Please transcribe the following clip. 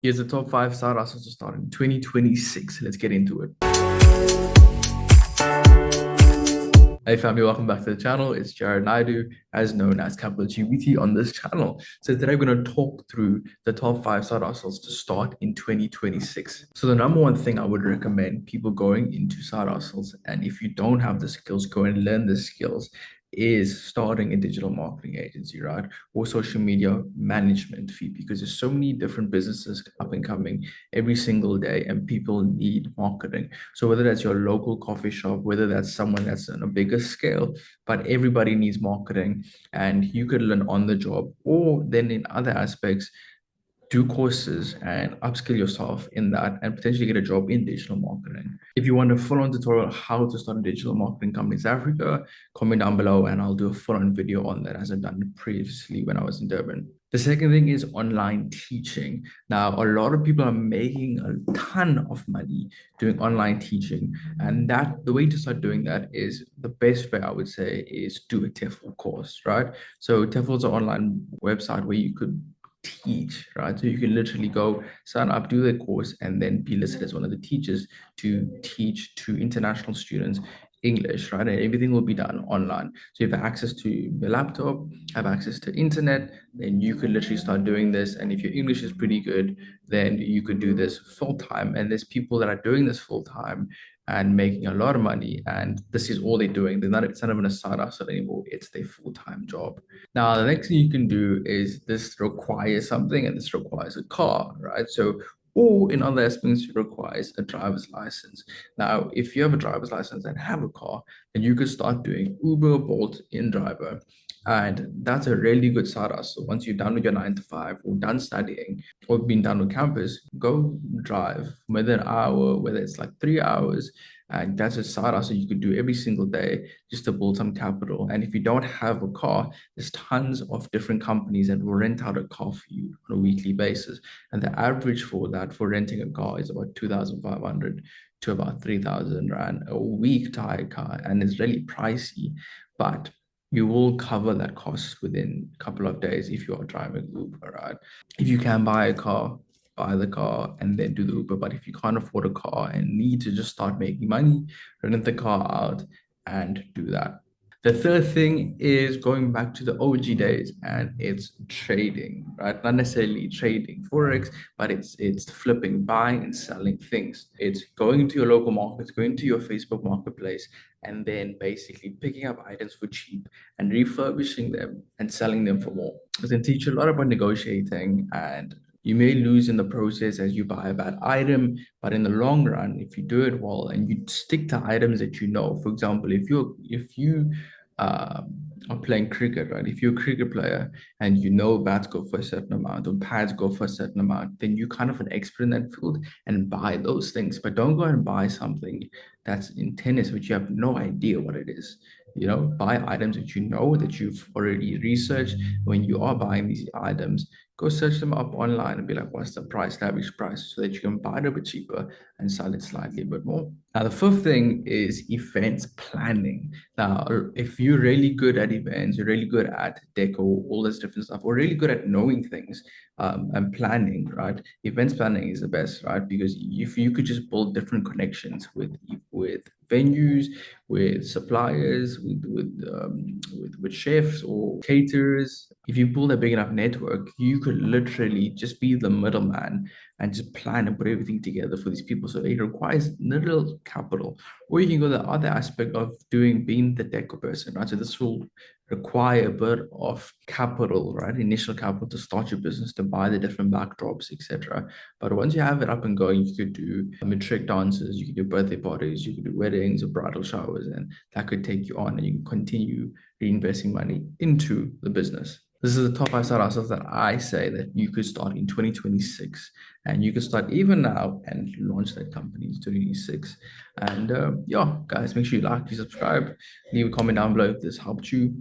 Here's the top five side hustles to start in 2026. Let's get into it. Hey family, welcome back to the channel. It's Jared Naidu, as known as Capital GBT on this channel. So today we're going to talk through the top five side hustles to start in 2026. So the number one thing I would recommend people going into side hustles, and if you don't have the skills, go and learn the skills, is starting a digital marketing agency, right? Or social media management fee, because there's so many different businesses up and coming every single day, and people need marketing. So whether that's your local coffee shop, whether that's someone that's on a bigger scale, but everybody needs marketing, and you could learn on the job, or then in other aspects do courses and upskill yourself in that and potentially get a job in digital marketing. If you want a full-on tutorial on how to start a digital marketing company in South Africa, comment down below and I'll do a full-on video on that as I've done previously when I was in Durban. The second thing is online teaching. Now, a lot of people are making a ton of money doing online teaching, and that the way to start doing that is the best way I would say is do a TEFL course, right? So TEFL is an online website where you could teach, right? So you can literally go sign up, do the course, and then be listed as one of the teachers to teach to international students English, right? And everything will be done online. So you have access to your laptop, have access to internet, then you could literally start doing this. And if your English is pretty good, then you could do this full time. And there's people that are doing this full time and making a lot of money. And this is all they're doing. It's not even a side hustle anymore. It's their full-time job. Now, the next thing you can do is this requires something, and this requires a car, right? So, or in other aspects, it requires a driver's license. Now, if you have a driver's license and have a car, then you could start doing Uber, Bolt, in driver. And that's a really good side hustle. Once you're done with your 9 to 5 or done studying or been done with campus, go drive whether an hour, whether it's like 3 hours. And that's a side hustle you could do every single day just to build some capital. And if you don't have a car, there's tons of different companies that will rent out a car for you on a weekly basis. And the average for that, for renting a car, is about 2,500 to about 3,000 Rand a week to hire a car. And it's really pricey, but you will cover that cost within a couple of days if you are driving Uber, right? If you can buy a car, buy the car and then do the Uber. But if you can't afford a car and need to just start making money, rent the car out and do that. The third thing is going back to the OG days, and it's trading, right? Not necessarily trading Forex, but it's flipping, buying and selling things. It's going to your local markets, going to your Facebook marketplace, and then basically picking up items for cheap and refurbishing them and selling them for more. It can teach you a lot about negotiating, and you may lose in the process as you buy a bad item, but in the long run, if you do it well and you stick to items that you know, for example, if you are playing cricket, right? If you're a cricket player and you know bats go for a certain amount or pads go for a certain amount, then you're kind of an expert in that field and buy those things. But don't go and buy something that's in tennis which you have no idea what it is. You know, buy items that you know that you've already researched. When you are buying these items, go search them up online and be like, what's the price, the average price, so that you can buy it a bit cheaper and sell it slightly a bit more. Now, the fifth thing is events planning. Now, if you're really good at events, you're really good at deco, all this different stuff, or really good at knowing things and planning, right? Events planning is the best, right? Because if you could just build different connections with venues, with suppliers, with chefs or caterers. If you build a big enough network, you could literally just be the middleman and just plan and put everything together for these people. So it requires little capital. Or you can go the other aspect of being the deco person, right? So this will require a bit of capital, right? Initial capital to start your business, to buy the different backdrops, etc. But once you have it up and going, you could do matric dances, you could do birthday parties, you could do weddings or bridal showers, and that could take you on and you can continue reinvesting money into the business. This is the top five side hustles that I say that you could start in 2026, and you could start even now and launch that company in 2026. And yeah, guys, make sure you like, you subscribe, leave a comment down below if this helped you.